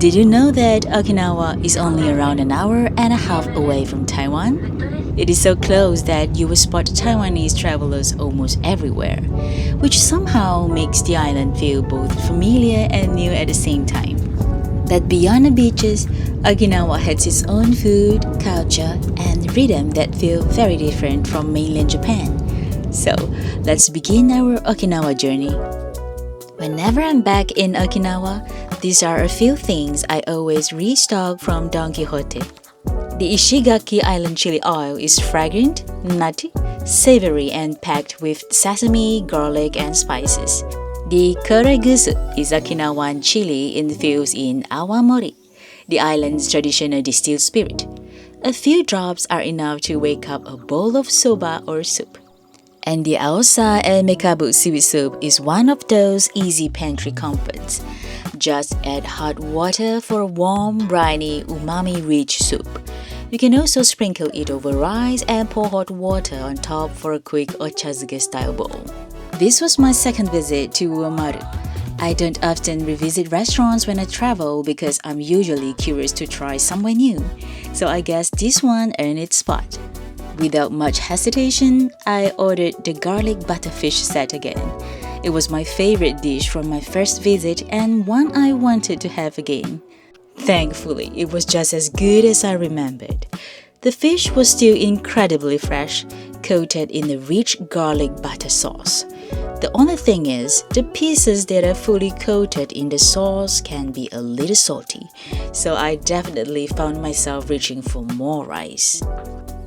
Did you know that Okinawa is only around an hour and a half away from Taiwan? It is so close that you will spot Taiwanese travelers almost everywhere, which somehow makes the island feel both familiar and new at the same time. But beyond the beaches, Okinawa has its own food, culture, and rhythm that feel very different from mainland Japan. So, let's begin our Okinawa journey. Whenever I'm back in Okinawa, these are a few things I always restock from Don Quijote. The Ishigaki Island chili oil is fragrant, nutty, savory, and packed with sesame, garlic, and spices. The koregusu is Okinawan chili infused in awamori, the island's traditional distilled spirit. A few drops are enough to wake up a bowl of soba or soup. And the aosa and mekabu seaweed soup is one of those easy pantry comforts. Just add hot water for a warm, briny, umami-rich soup. You can also sprinkle it over rice and pour hot water on top for a quick ochazuke-style bowl. This was my second visit to Uomaru. I don't often revisit restaurants when I travel because I'm usually curious to try somewhere new. So I guess this one earned its spot. Without much hesitation, I ordered the garlic butterfish set again. It was my favorite dish from my first visit and one I wanted to have again. Thankfully, it was just as good as I remembered. The fish was still incredibly fresh, coated in a rich garlic butter sauce. The only thing is, the pieces that are fully coated in the sauce can be a little salty, so I definitely found myself reaching for more rice.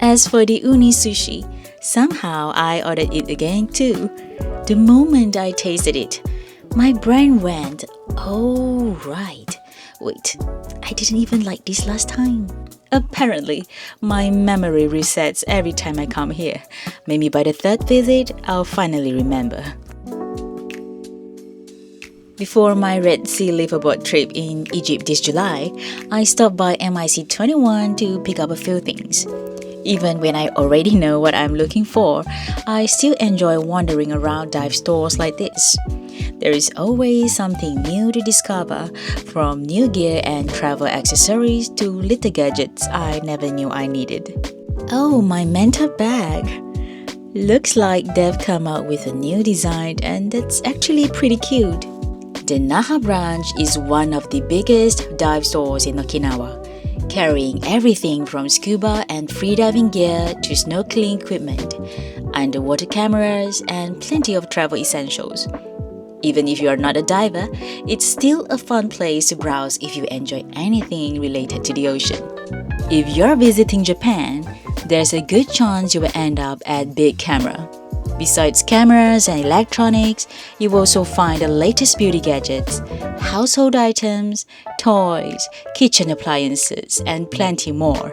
As for the uni sushi, somehow I ordered it again too. The moment I tasted it, my brain went, oh right, wait, I didn't even like this last time. Apparently, my memory resets every time I come here. Maybe by the third visit, I'll finally remember. Before my Red Sea liveaboard trip in Egypt this July, I stopped by MIC21 to pick up a few things. Even when I already know what I'm looking for, I still enjoy wandering around dive stores like this. There is always something new to discover, from new gear and travel accessories to little gadgets I never knew I needed. Oh, my mentor bag! Looks like they've come out with a new design and that's actually pretty cute. The Naha branch is one of the biggest dive stores in Okinawa, carrying everything from scuba and freediving gear to snorkeling equipment, underwater cameras, and plenty of travel essentials. Even if you are not a diver, it's still a fun place to browse if you enjoy anything related to the ocean. If you're visiting Japan, there's a good chance you will end up at Bic Camera. Besides cameras and electronics, you will also find the latest beauty gadgets, household items, toys, kitchen appliances, and plenty more.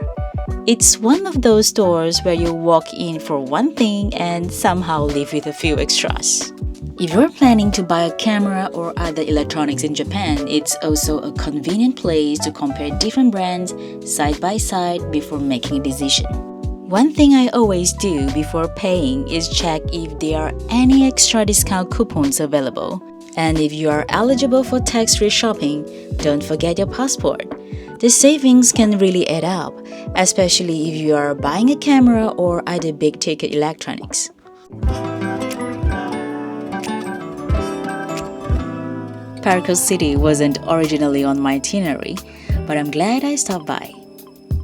It's one of those stores where you walk in for one thing and somehow leave with a few extras. If you're planning to buy a camera or other electronics in Japan, it's also a convenient place to compare different brands side by side before making a decision. One thing I always do before paying is check if there are any extra discount coupons available. And if you are eligible for tax-free shopping, don't forget your passport. The savings can really add up, especially if you are buying a camera or other big-ticket electronics. PARCO City wasn't originally on my itinerary, but I'm glad I stopped by.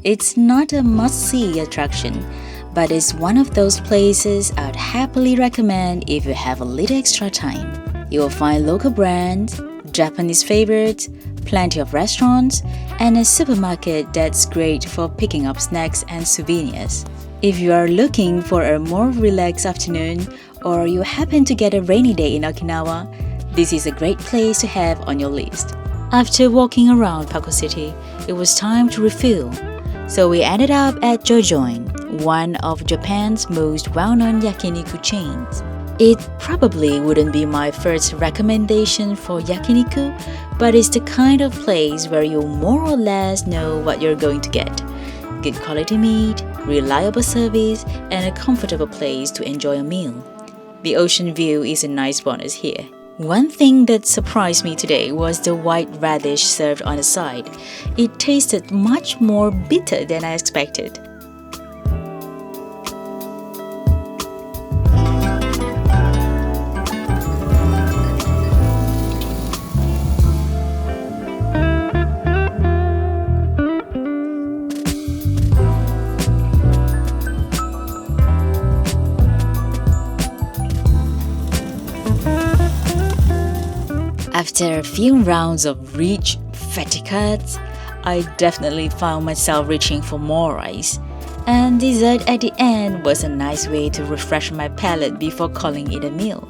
It's not a must-see attraction, but it's one of those places I'd happily recommend if you have a little extra time. You will find local brands, Japanese favorites, plenty of restaurants, and a supermarket that's great for picking up snacks and souvenirs. If you are looking for a more relaxed afternoon or you happen to get a rainy day in Okinawa, this is a great place to have on your list. After walking around PARCO City, it was time to refuel. So we ended up at Jojoen, one of Japan's most well-known yakiniku chains. It probably wouldn't be my first recommendation for yakiniku, but it's the kind of place where you more or less know what you're going to get. Good quality meat, reliable service, and a comfortable place to enjoy a meal. The ocean view is a nice bonus here. One thing that surprised me today was the white radish served on the side. It tasted much more bitter than I expected. After a few rounds of rich, fatty cuts, I definitely found myself reaching for more rice. And dessert at the end was a nice way to refresh my palate before calling it a meal.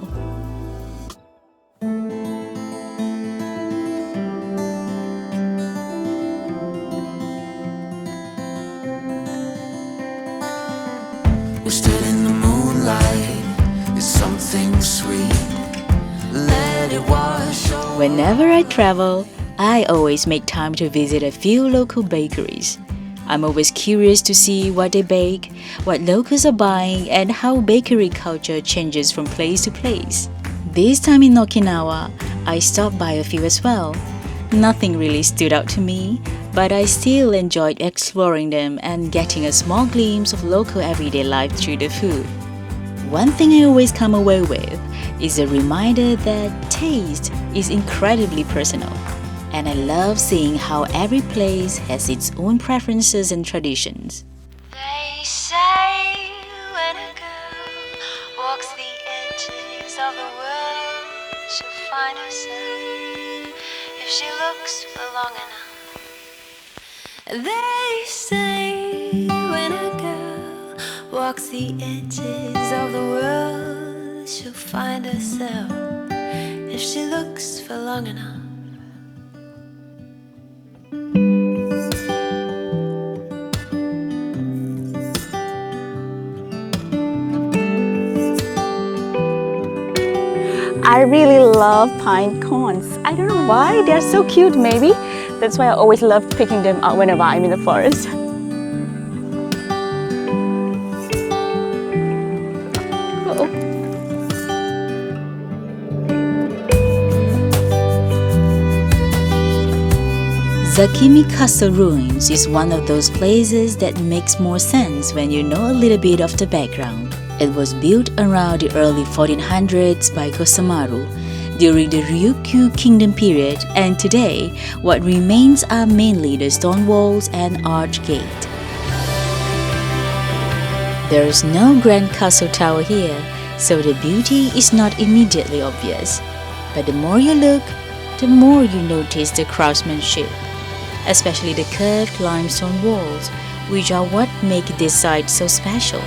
We stood in the moonlight, it's something sweet. Let it wash over. Whenever I travel, I always make time to visit a few local bakeries. I'm always curious to see what they bake, what locals are buying, and how bakery culture changes from place to place. This time in Okinawa, I stopped by a few as well. Nothing really stood out to me, but I still enjoyed exploring them and getting a small glimpse of local everyday life through the food. One thing I always come away with is a reminder that taste is incredibly personal, and I love seeing how every place has its own preferences and traditions. They say when a girl walks the edges of the world, she'll find herself if she looks for long enough. They say when a girl walks the edges of the world, she'll find herself if she looks for long enough. I really love pine cones. I don't know why, they're so cute maybe. That's why I always love picking them up whenever I'm in the forest. Zakimi Castle ruins is one of those places that makes more sense when you know a little bit of the background. It was built around the early 1400s by Uomaru during the Ryukyu Kingdom period, and today what remains are mainly the stone walls and arch gate. There is no grand castle tower here, so the beauty is not immediately obvious. But the more you look, the more you notice the craftsmanship, especially the curved limestone walls, which are what make this site so special.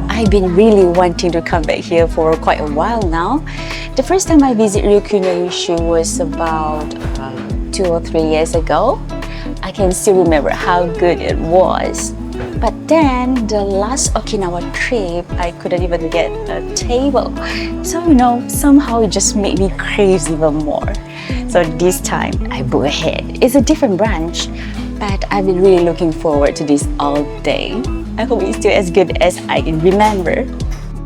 I've been really wanting to come back here for quite a while now. The first time I visited Ryuku No Ushi was about 2 or 3 years ago. I can still remember how good it was. But then the last Okinawa trip, I couldn't even get a table. So somehow it just made me crave even more. So this time I booked ahead. It's a different branch, but I've been really looking forward to this all day. I hope it's still as good as I can remember.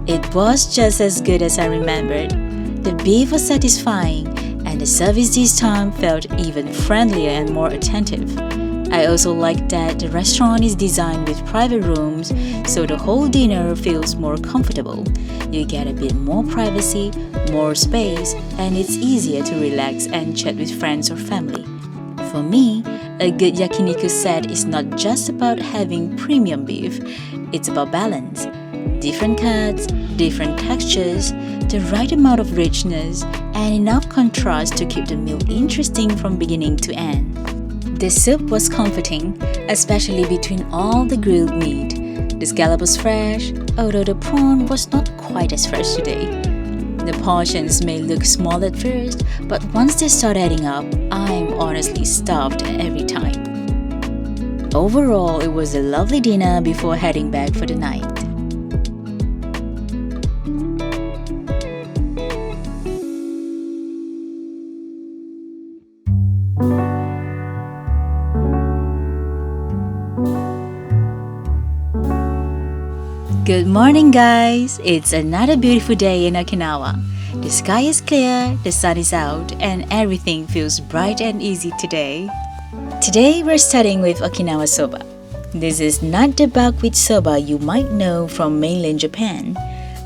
It was just as good as I remembered. The beef was satisfying, and the service this time felt even friendlier and more attentive. I also like that the restaurant is designed with private rooms, so the whole dinner feels more comfortable. You get a bit more privacy, more space, and it's easier to relax and chat with friends or family. For me, a good yakiniku set is not just about having premium beef, it's about balance. Different cuts, different textures, the right amount of richness, and enough contrast to keep the meal interesting from beginning to end. The soup was comforting, especially between all the grilled meat. The scallop was fresh, although the prawn was not quite as fresh today. The portions may look small at first, but once they start adding up, I'm honestly stuffed every time. Overall, it was a lovely dinner before heading back for the night. Good morning, guys! It's another beautiful day in Okinawa. The sky is clear, the sun is out, and everything feels bright and easy today. Today, we're starting with Okinawa soba. This is not the buckwheat soba you might know from mainland Japan.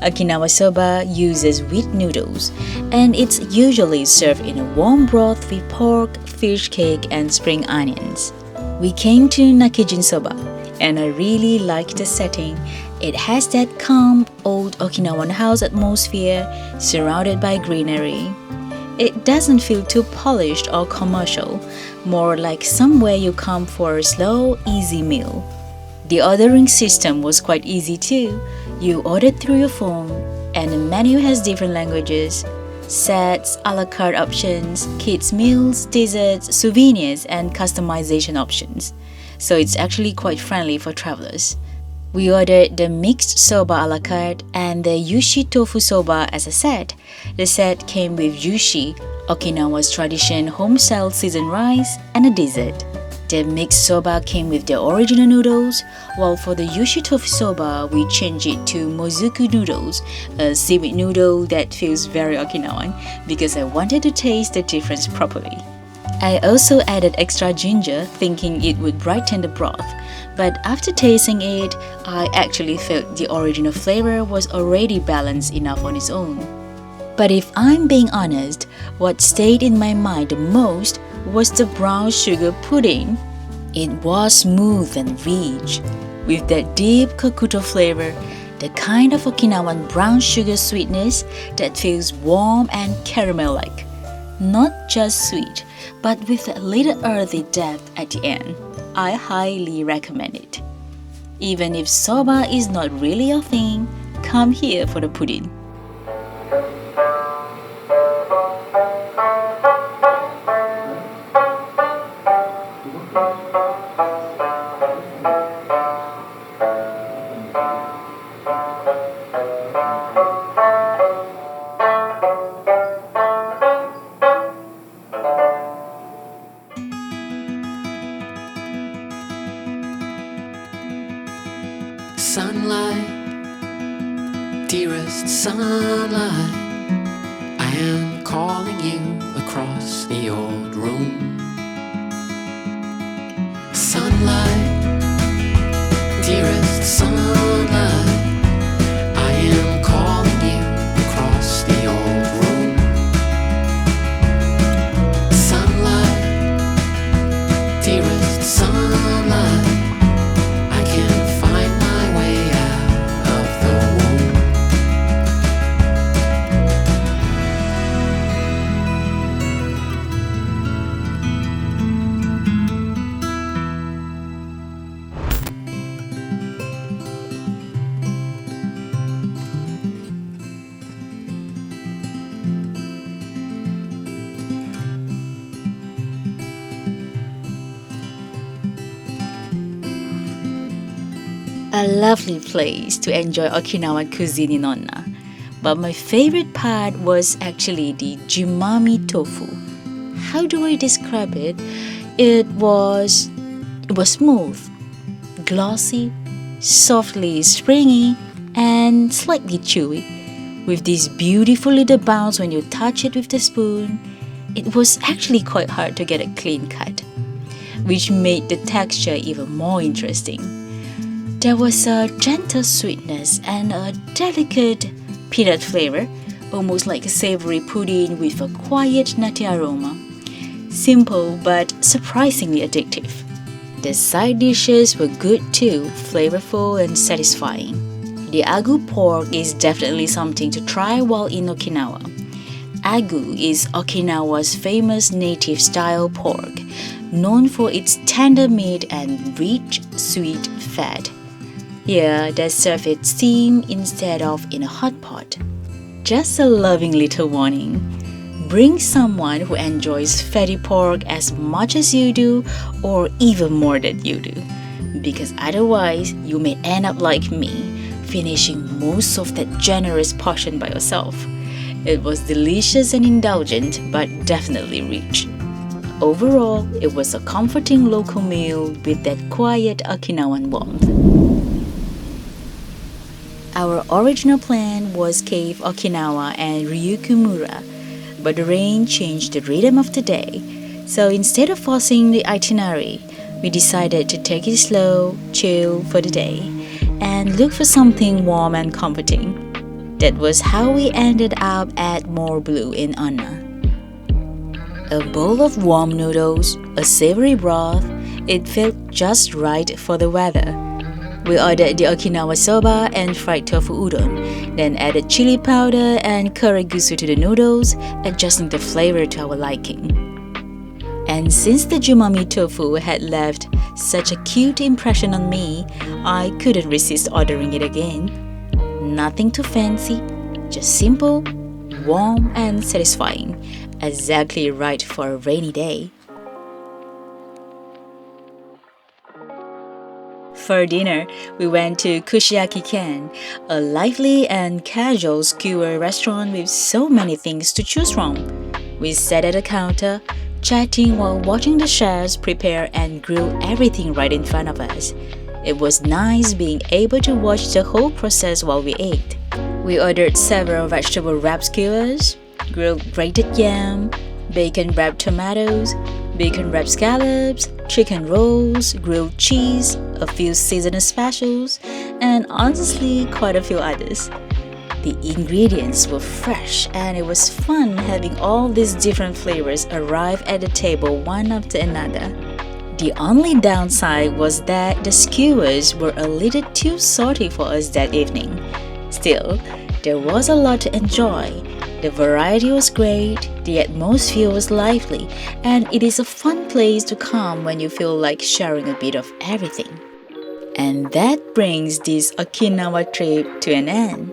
Okinawa soba uses wheat noodles, and it's usually served in a warm broth with pork, fish cake, and spring onions. We came to Nakijin Soba, and I really liked the setting. It has that calm, old Okinawan house atmosphere surrounded by greenery. It doesn't feel too polished or commercial, more like somewhere you come for a slow, easy meal. The ordering system was quite easy too. You ordered through your phone, and the menu has different languages, sets, a la carte options, kids' meals, desserts, souvenirs, and customization options. So it's actually quite friendly for travelers. We ordered the mixed soba a la carte and the yushi tofu soba as a set. The set came with yushi, Okinawa's tradition home-style seasoned rice, and a dessert. The mixed soba came with the original noodles, while for the yushi tofu soba, we changed it to mozuku noodles, a seaweed noodle that feels very Okinawan, because I wanted to taste the difference properly. I also added extra ginger, thinking it would brighten the broth, but after tasting it, I actually felt the original flavor was already balanced enough on its own. But if I'm being honest, what stayed in my mind the most was the brown sugar pudding. It was smooth and rich, with that deep kokuto flavor, the kind of Okinawan brown sugar sweetness that feels warm and caramel-like. Not just sweet, but with a little earthy depth at the end. I highly recommend it. Even if soba is not really your thing, come here for the pudding. Sunlight, dearest sunlight, I am calling you across the old room. Sunlight, dearest sunlight, I am calling you across the old room. Sunlight, dearest sunlight, I can find my way out of the womb. A lovely place to enjoy Okinawan cuisine in Onna. But my favorite part was actually the jīmāmi tofu. How do I describe it? It was smooth, glossy, softly springy, and slightly chewy, with this beautiful little bounce when you touch it with the spoon. It was actually quite hard to get a clean cut, which made the texture even more interesting. There was a gentle sweetness and a delicate peanut flavor, almost like a savory pudding with a quiet nutty aroma. Simple but surprisingly addictive. The side dishes were good too, flavorful and satisfying. The agu pork is definitely something to try while in Okinawa. Agu is Okinawa's famous native-style pork, known for its tender meat and rich, sweet fat. Here, they serve it steamed instead of in a hot pot. Just a loving little warning. Bring someone who enjoys fatty pork as much as you do, or even more than you do, because otherwise you may end up like me, finishing most of that generous portion by yourself. It was delicious and indulgent, but definitely rich. Overall, it was a comforting local meal with that quiet Okinawan warmth. Our original plan was Cave Okinawa and Ryukumura, but the rain changed the rhythm of the day. So instead of forcing the itinerary, we decided to take it slow, chill for the day, and look for something warm and comforting. That was how we ended up at More Blue in Onna. A bowl of warm noodles, a savory broth, it felt just right for the weather. We ordered the Okinawa soba and fried tofu udon, then added chili powder and curry-gusu to the noodles, adjusting the flavor to our liking. And since the jīmāmi tofu had left such a cute impression on me, I couldn't resist ordering it again. Nothing too fancy, just simple, warm and satisfying, exactly right for a rainy day. For dinner, we went to Kushiyaki Can, a lively and casual skewer restaurant with so many things to choose from. We sat at a counter, chatting while watching the chefs prepare and grill everything right in front of us. It was nice being able to watch the whole process while we ate. We ordered several vegetable wrap skewers, grilled grated yam, bacon wrapped tomatoes, bacon wrapped scallops, chicken rolls, grilled cheese, a few seasonal specials, and honestly quite a few others. The ingredients were fresh and it was fun having all these different flavors arrive at the table one after another. The only downside was that the skewers were a little too salty for us that evening. Still, there was a lot to enjoy. The variety was great, the atmosphere was lively, and it is a fun place to come when you feel like sharing a bit of everything. And that brings this Okinawa trip to an end.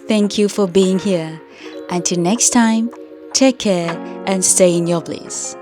Thank you for being here. Until next time, take care and stay in your bliss.